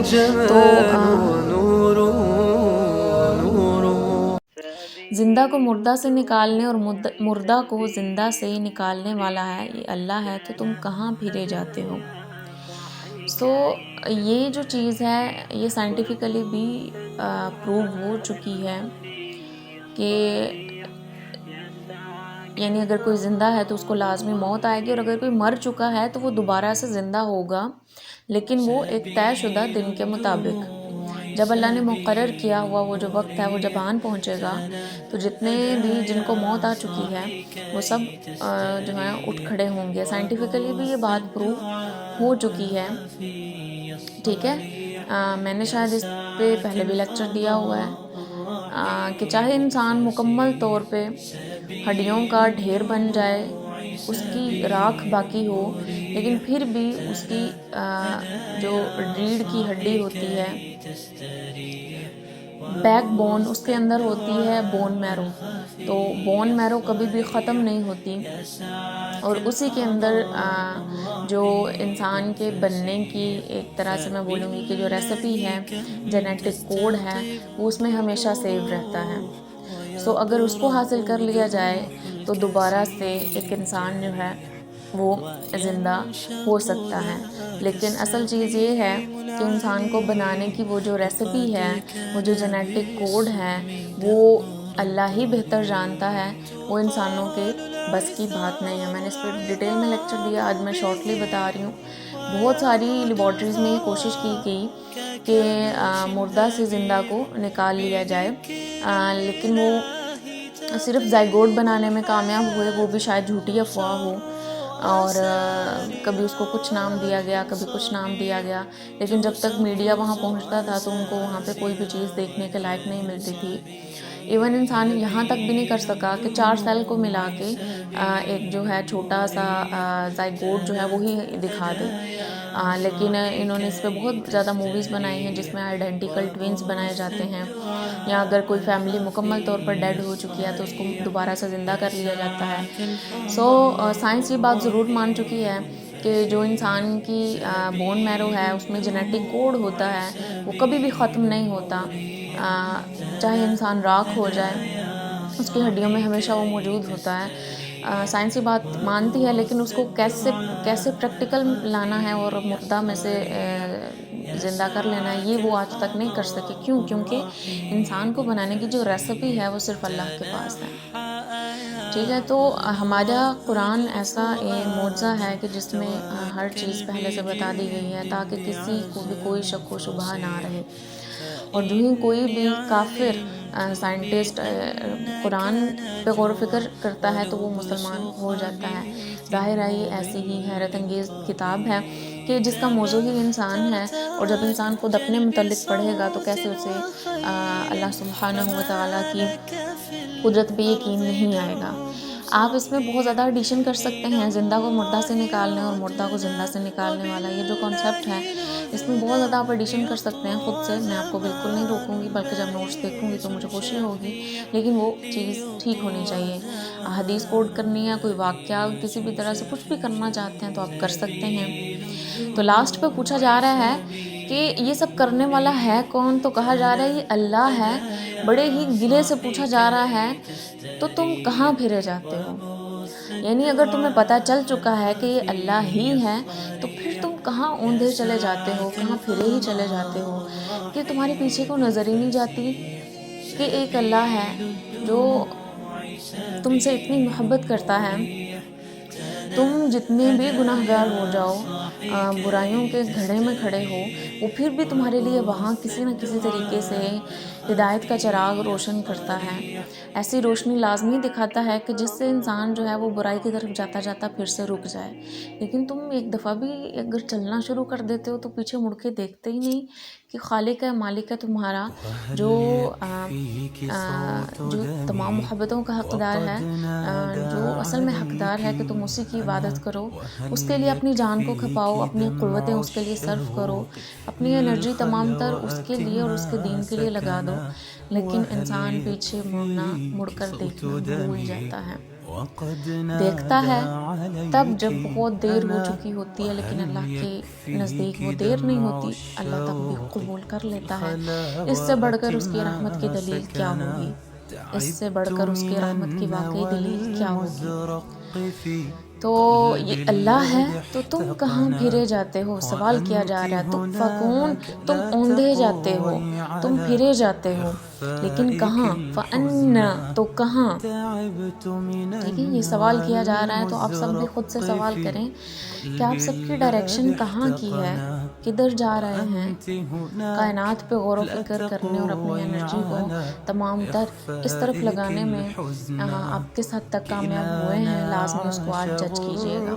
تو زندہ کو مردہ سے نکالنے اور مردہ کو زندہ سے نکالنے والا ہے یہ اللہ ہے، تو تم کہاں پھرے جاتے ہو؟ یہ جو چیز ہے یہ سائنٹیفکلی بھی پروو ہو چکی ہے کہ یعنی اگر کوئی زندہ ہے تو اس کو لازمی موت آئے گی، اور اگر کوئی مر چکا ہے تو وہ دوبارہ سے زندہ ہوگا، لیکن وہ ایک طے شدہ دن کے مطابق۔ جب اللہ نے مقرر کیا ہوا وہ جو وقت ہے وہ جب آن پہنچے گا تو جتنے بھی جن کو موت آ چکی ہے وہ سب جو ہیں اٹھ کھڑے ہوں گے۔ سائنٹیفکلی بھی یہ بات پروو ہو چکی ہے، ٹھیک ہے۔ میں نے شاید اس پہ پہلے بھی لیکچر دیا ہوا ہے کہ چاہے انسان مکمل طور پہ ہڈیوں کا ڈھیر بن جائے، اس کی راکھ باقی ہو، لیکن پھر بھی اس کی جو ریڑھ کی ہڈی ہوتی ہے، بیک بون، اس کے اندر ہوتی ہے بون میرو، تو بون میرو کبھی بھی ختم نہیں ہوتی، اور اسی کے اندر جو انسان کے بننے کی ایک طرح سے میں بولوں گی کہ جو ریسپی ہے، جینیٹک کوڈ ہے، وہ اس میں ہمیشہ سیو رہتا ہے۔ اگر اس کو حاصل کر لیا جائے تو دوبارہ سے ایک انسان جو ہے وہ زندہ ہو سکتا ہے، لیکن اصل چیز یہ ہے کہ انسان کو بنانے کی وہ جو ریسپی ہے، وہ جو جینیٹک کوڈ ہے، وہ اللہ ہی بہتر جانتا ہے، وہ انسانوں کے بس کی بات نہیں ہے۔ میں نے اس پر ڈیٹیل میں لیکچر دیا، آج میں شارٹلی بتا رہی ہوں۔ بہت ساری لیبارٹریز میں یہ کوشش کی گئی کہ مردہ سے زندہ کو نکال لیا جائے، لیکن وہ صرف زائگوٹ بنانے میں کامیاب ہوئے، وہ بھی شاید جھوٹی افواہ ہو، اور کبھی اس کو کچھ نام دیا گیا، کبھی کچھ نام دیا گیا، لیکن جب تک میڈیا وہاں پہنچتا تھا تو ان کو وہاں پہ کوئی بھی چیز دیکھنے کے لائق نہیں ملتی تھی۔ ایون انسان یہاں تک بھی نہیں کر سکا کہ 4 سیل کو ملا کے ایک جو ہے چھوٹا سا زائگوٹ جو ہے وہی دکھا دے، لیکن انہوں نے اس پہ بہت زیادہ موویز بنائی ہیں جس میں آئیڈینٹیکل ٹوینز بنائے جاتے ہیں، یا اگر کوئی فیملی مکمل طور پر ڈیڈ ہو چکی ہے تو اس کو دوبارہ سے زندہ کر لیا جاتا ہے۔ سائنس یہ بات ضرور مان چکی ہے کہ جو انسان کی بون میرو ہے اس میں جینیٹک کوڈ ہوتا ہے وہ کبھی بھی ختم نہیں ہوتا، چاہے انسان راکھ ہو جائے، اس کی ہڈیوں میں ہمیشہ وہ موجود ہوتا ہے۔ سائنس یہ بات مانتی ہے، لیکن اس کو کیسے پریکٹیکل لانا ہے اور مردہ میں سے زندہ کر لینا ہے، یہ وہ آج تک نہیں کر سکے۔ کیونکہ انسان کو بنانے کی جو ریسپی ہے وہ صرف اللہ کے پاس ہے، ٹھیک ہے۔ تو ہمارا قرآن ایسا معجزہ ہے کہ جس میں ہر چیز پہلے سے بتا دی گئی ہے تاکہ کسی کو بھی کوئی شک و شبہ نہ رہے، اور جو ہی کوئی بھی کافر سائنٹسٹ قرآن پہ غور و فکر کرتا ہے تو وہ مسلمان ہو جاتا ہے۔ ظاہر ہے یہ ایسی ہی حیرت انگیز کتاب ہے کہ جس کا موضوع ہی انسان ہے، اور جب انسان خود اپنے متعلق پڑھے گا تو کیسے اسے اللہ سبحانہ و تعالیٰ کی قدرت پہ یقین نہیں آئے گا۔ آپ اس میں بہت زیادہ ایڈیشن کر سکتے ہیں، زندہ کو مردہ سے نکالنے اور مردہ کو زندہ سے نکالنے والا یہ جو کانسیپٹ ہے، اس میں بہت زیادہ آپ ایڈیشن کر سکتے ہیں خود سے۔ میں آپ کو بالکل نہیں روکوں گی، بلکہ جب نوٹس دیکھوں گی تو مجھے خوشی ہوگی، لیکن وہ چیز ٹھیک ہونی چاہیے۔ حدیث کوڈ کرنی ہے، کوئی واقعہ کسی بھی طرح سے کچھ بھی کرنا چاہتے ہیں تو آپ کر سکتے ہیں۔ تو لاسٹ پہ پوچھا جا رہا ہے کہ یہ سب کرنے والا ہے کون؟ تو کہا جا رہا ہے یہ اللہ ہے۔ بڑے ہی گلے سے پوچھا جا رہا ہے تو تم کہاں پھرے جاتے ہو؟ یعنی اگر تمہیں پتہ چل چکا ہے کہ یہ اللہ ہی ہے تو پھر تم کہاں اوندھے چلے جاتے ہو، کہاں پھرے ہی چلے جاتے ہو، کہ تمہارے پیچھے کو نظر ہی نہیں جاتی کہ ایک اللہ ہے جو تم سے اتنی محبت کرتا ہے۔ تم جتنے بھی گناہ گار ہو جاؤ، برائیوں کے گھڑے میں کھڑے ہو، وہ پھر بھی تمہارے لیے وہاں کسی نہ کسی طریقے سے ہدایت کا چراغ روشن کرتا ہے، ایسی روشنی لازمی دکھاتا ہے کہ جس سے انسان جو ہے وہ برائی کی طرف جاتا جاتا پھر سے رک جائے۔ لیکن تم ایک دفعہ بھی اگر چلنا شروع کر دیتے ہو تو پیچھے مڑ کے دیکھتے ہی نہیں کہ خالق ہے، مالک ہے تمہارا، جو تمام محبتوں کا حقدار ہے، جو اصل میں حقدار ہے کہ تم اسی کی عبادت کرو، اس کے لیے اپنی جان کو کھپاؤ، اپنی قوتیں اس کے لیے صرف کرو، اپنی انرجی تمام تر اس کے لیے اور اس کے دین کے لیے لگا دو، لیکن انسان پیچھے مڑ کر دیکھنا بھول جاتا ہے۔ دیکھتا ہے تب جب بہت دیر ہو چکی ہوتی ہے، لیکن اللہ کے نزدیک وہ دیر نہیں ہوتی، اللہ تب بھی قبول کر لیتا ہے۔ اس سے بڑھ کر اس کی رحمت کی دلیل کیا ہوگی؟ اس سے بڑھ کر اس کی رحمت کی واقعی دلیل کیا ہوگی؟ تو یہ اللہ ہے تو تم کہاں پھرے جاتے ہو؟ سوال کیا جا رہا ہے، تم فکون، تم اوندھے جاتے ہو، تم پھرے جاتے ہو، لیکن کہاں؟ فَأَنَّا، تو کہاں؟ ٹھیک ہے، یہ سوال کیا جا رہا ہے، تو آپ سب بھی خود سے سوال کریں کہ آپ سب کی ڈائریکشن کہاں کی ہے، کدھر جا رہے ہیں؟ کائنات پہ غور و فکر کرنے اور اپنی انرجی کو تمام تر اس طرف لگانے میں آپ کس حد تک کامیاب ہوئے ہیں، لازمی اس کو آج جج کیجئے گا۔